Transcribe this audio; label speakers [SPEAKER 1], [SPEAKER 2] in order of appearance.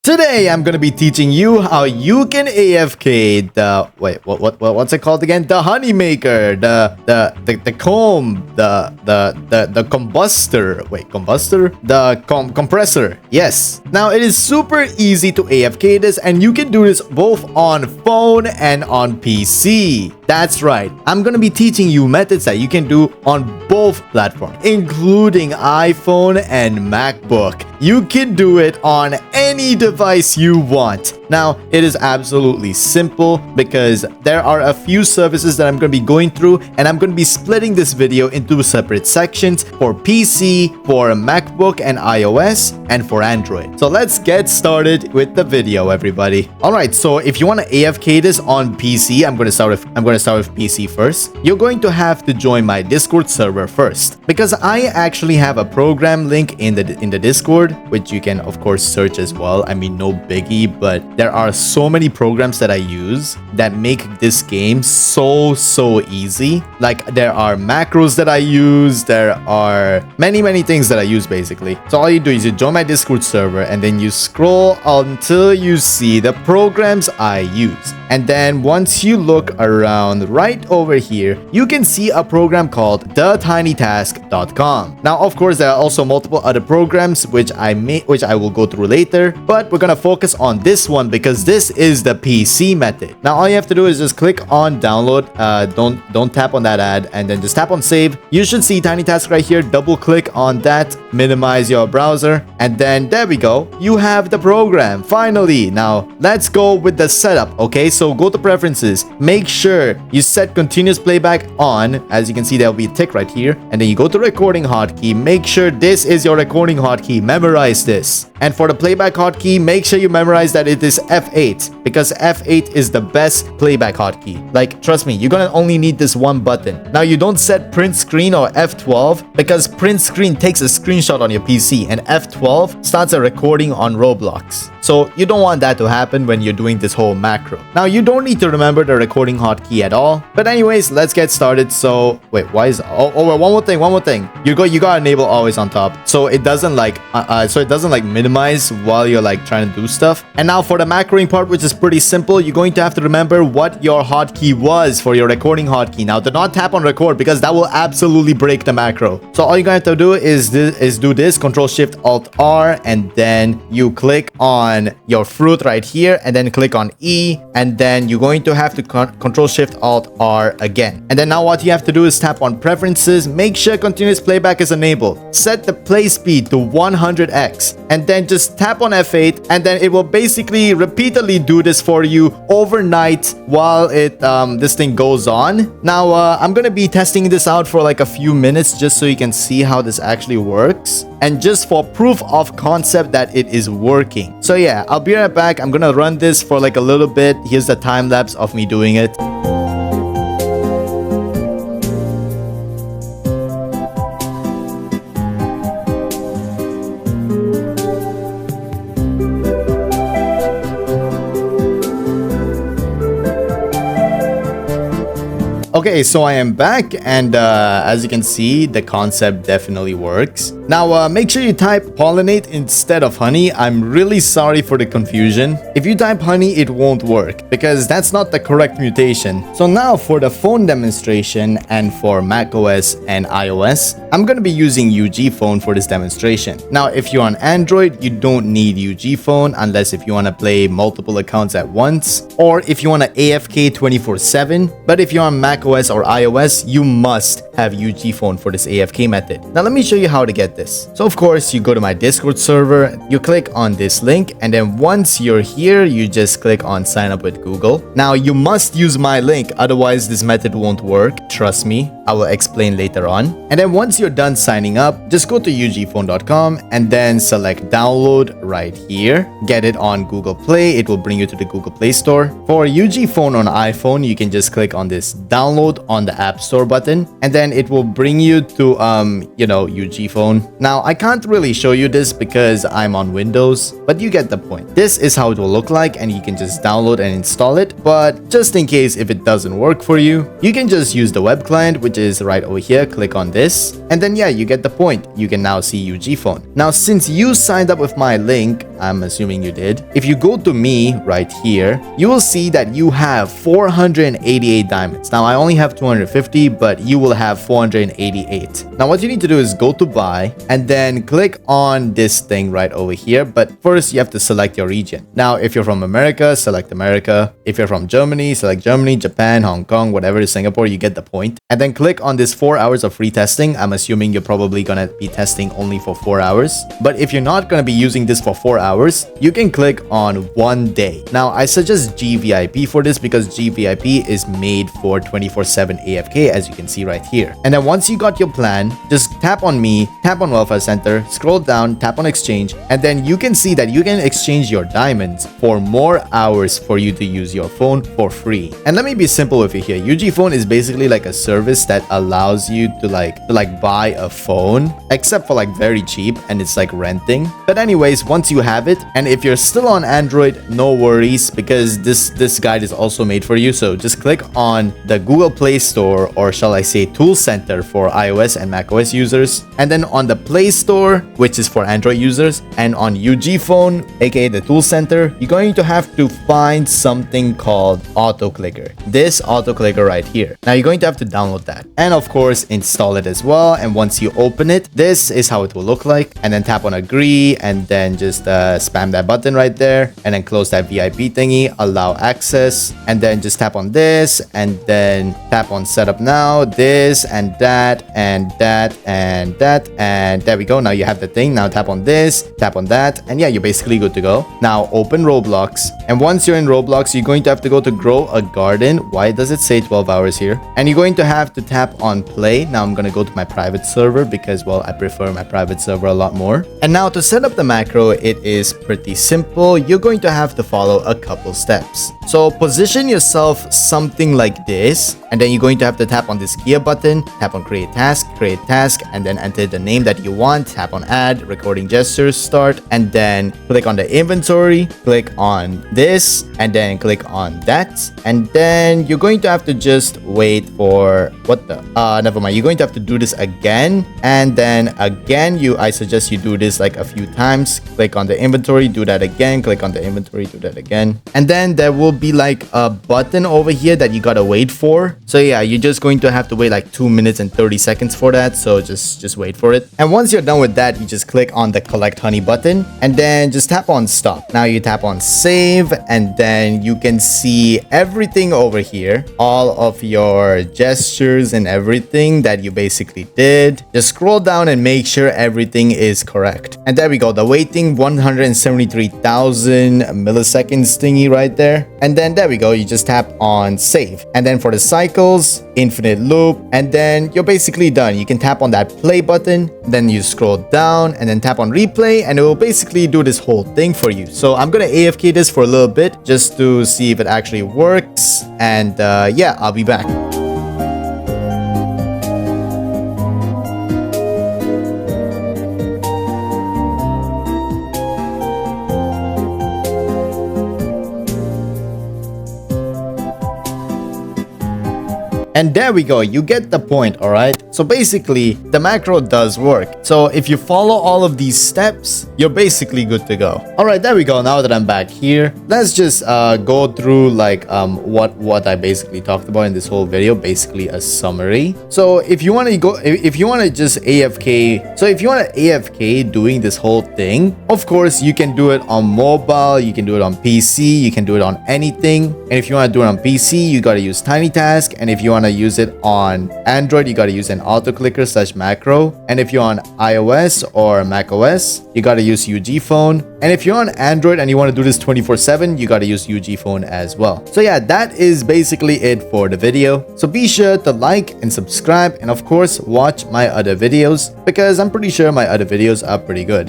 [SPEAKER 1] Today I'm gonna be teaching you how you can AFK the what's it called again? The honey maker, the comb, the combustor. Wait, combustor? The compressor. Yes. Now it is super easy to AFK this, and you can do this both on phone and on PC. That's right. I'm gonna be teaching you methods that you can do on both platforms, including iPhone and MacBook. You can do it on any device you want. Now, it is absolutely simple because there are a few services that I'm going to be going through, and I'm going to be splitting this video into separate sections for PC, for MacBook and iOS, and for Android. So let's get started with the video, everybody. Alright, so if you want to AFK this on PC, I'm going to start with PC first. You're going to have to join my Discord server first, because I actually have a program link in the Discord, which you can of course search as well. I mean, no biggie, but there are so many programs that I use that make this game so easy. Like, there are macros that I use, there are many things that I use basically. So all you do is you join my Discord server, and then you scroll until you see the programs I use. And then once you look around right over here, you can see a program called TheTinyTask.com. Now, of course, there are also multiple other programs which I will go through later, but we're gonna focus on this one because this is the PC method. Now, all you have to do is just click on download. Don't tap on that ad, and then just tap on save. You should see Tiny Task right here. Double click on that, minimize your browser, and then there we go. You have the program finally. Now, let's go with the setup. Okay, so go to preferences. Make sure you set continuous playback on. As you can see, there will be a tick right here, and then you go to recording hotkey. Make sure this is your recording hotkey. Memorize this. And for the playback hotkey, make sure you memorize that it is F8, because F8 is the best playback hotkey. Like, trust me, you're gonna only need this one button. Now, you don't set print screen or F12 because print screen takes a screenshot on your PC, and F12 starts a recording on Roblox. So you don't want that to happen when you're doing this whole macro. Now, you don't need to remember the recording hotkey at all. But anyways, let's get started. So wait, why is one more thing. You gotta enable always on top, so it doesn't like minimize while you're like trying to do stuff. And now for the macroing part, which is pretty simple, you're going to have to remember what your hotkey was for your recording hotkey. Now, do not tap on record because that will absolutely break the macro. So all you're going to have to do is do this, Control Shift Alt R, and then you click on your fruit right here, and then click on E, and then you're going to have to Control Shift Alt R again. And then now what you have to do is tap on preferences. Make sure continuous playback is enabled. Set the play speed to 100x, and then just tap on F8, and then it will basically repeatedly do this for you overnight while this thing goes on. Now, I'm gonna be testing this out for like a few minutes just so you can see how this actually works, and just for proof of concept that it is working. So yeah, I'll be right back. I'm gonna run this for like a little bit. Here's the time lapse of me doing it. Okay, so I am back, and as you can see, the concept definitely works. Now, make sure you type pollinate instead of honey. I'm really sorry for the confusion. If you type honey, it won't work because that's not the correct mutation. So now for the phone demonstration and for macOS and iOS, I'm going to be using UG phone for this demonstration. Now, if you're on Android, you don't need UG phone unless if you want to play multiple accounts at once, or if you want to AFK 24/7. But if you're on macOS or iOS, you must have UG phone for this AFK method. Now, let me show you how to get this. So of course, you go to my Discord server, you click on this link, and then once you're here, you just click on sign up with Google. Now, you must use my link, otherwise this method won't work. Trust me, I will explain later on. And then once you're done signing up, just go to ugphone.com and then select download right here. Get it on Google Play. It will bring you to the Google Play Store. For UG phone on iPhone, you can just click on this download on the App Store button, and then then it will bring you to UG phone. Now I can't really show you this because I'm on Windows, but you get the point. This is how it will look like, and you can just download and install it. But just in case if it doesn't work for you, you can just use the web client, which is right over here. Click on this, and then yeah, you get the point. You can now see UG phone. Now since you signed up with my link, I'm assuming you did, if you go to me right here, you will see that you have 488 diamonds. Now I only have 250, but you will have 488. Now what you need to do is go to buy and then click on this thing right over here. But first you have to select your region. Now if you're from America, select America. If you're from Germany, select Germany, Japan, Hong Kong, whatever is Singapore, you get the point. And then click on this 4 hours of free testing. I'm assuming you're probably gonna be testing only for 4 hours. But if you're not gonna be using this for 4 hours, you can click on 1 day. Now I suggest GVIP for this because GVIP is made for 24/7 AFK, as you can see right here. And then once you got your plan, just tap on me, tap on Welfare Center, scroll down, tap on exchange, and then you can see that you can exchange your diamonds for more hours for you to use your phone for free. And let me be simple with you here. UG phone is basically like a service that allows you to buy a phone, except for like very cheap, and it's like renting. But anyways, once you have it, and if you're still on Android, no worries, because this guide is also made for you. So just click on the Google Play Store, or shall I say Tool Center for iOS and macOS users, and then on the Play Store, which is for Android users, and on UG phone, aka the Tool Center, you're going to have to find something called Auto Clicker. This Auto Clicker right here. Now you're going to have to download that, and of course install it as well. And once you open it, this is how it will look like. And then tap on agree, and then just spam that button right there, and then close that VIP thingy, allow access, and then just tap on this, and then tap on setup now, this and that and that and that, and there we go. Now you have the thing. Now tap on this, tap on that, and yeah, you're basically good to go. Now open Roblox, and once you're in Roblox, you're going to have to go to grow a garden. Why does it say 12 hours here? And you're going to have to tap on play. Now I'm going to go to my private server because, well, I prefer my private server a lot more. And now to set up the macro, it is pretty simple. You're going to have to follow a couple steps. So position yourself something like this, and then you're going to have to tap on this gear button, tap on create task, and then enter the name that you want, tap on add, recording gestures, start, and then click on the inventory, click on this, and then click on that. And then you're going to have to just wait for never mind. You're going to have to do this again, and then again, I suggest you do this like a few times. Click on the inventory, do that again, click on the inventory, do that again, and then there will be like a button over here that you gotta wait for. So yeah, you're just going to have to wait like 2 minutes and 30 seconds for that. So just wait for it. And once you're done with that, you just click on the collect honey button, and then just tap on stop. Now you tap on save, and then you can see everything over here, all of your gestures and everything that you basically did. Just scroll down and make sure everything is correct. And there we go, the waiting 173,000 milliseconds thingy right there. And then there we go, you just tap on save. And then for the cycles, infinite loop, and then you're basically done. You can tap on that play button, then you scroll down and then tap on replay, and it will basically do this whole thing for you. So I'm gonna AFK this for a little bit just to see if it actually works, and yeah, I'll be back. And there we go, you get the point, alright? So basically, the macro does work. So if you follow all of these steps, you're basically good to go. Alright, there we go. Now that I'm back here, let's just go through like what I basically talked about in this whole video, basically a summary. So if you want to just AFK, so if you want to AFK doing this whole thing, of course, you can do it on mobile, you can do it on PC, you can do it on anything. And if you want to do it on PC, you got to use Tiny Task. And if you want to use it on Android, you got to use an auto clicker / macro. And if you're on iOS or macOS, you got to use UG phone. And if you're on Android and you want to do this 24/7, you got to use UG phone as well. So yeah, that is basically it for the video. So be sure to like and subscribe, and of course watch my other videos, because I'm pretty sure my other videos are pretty good.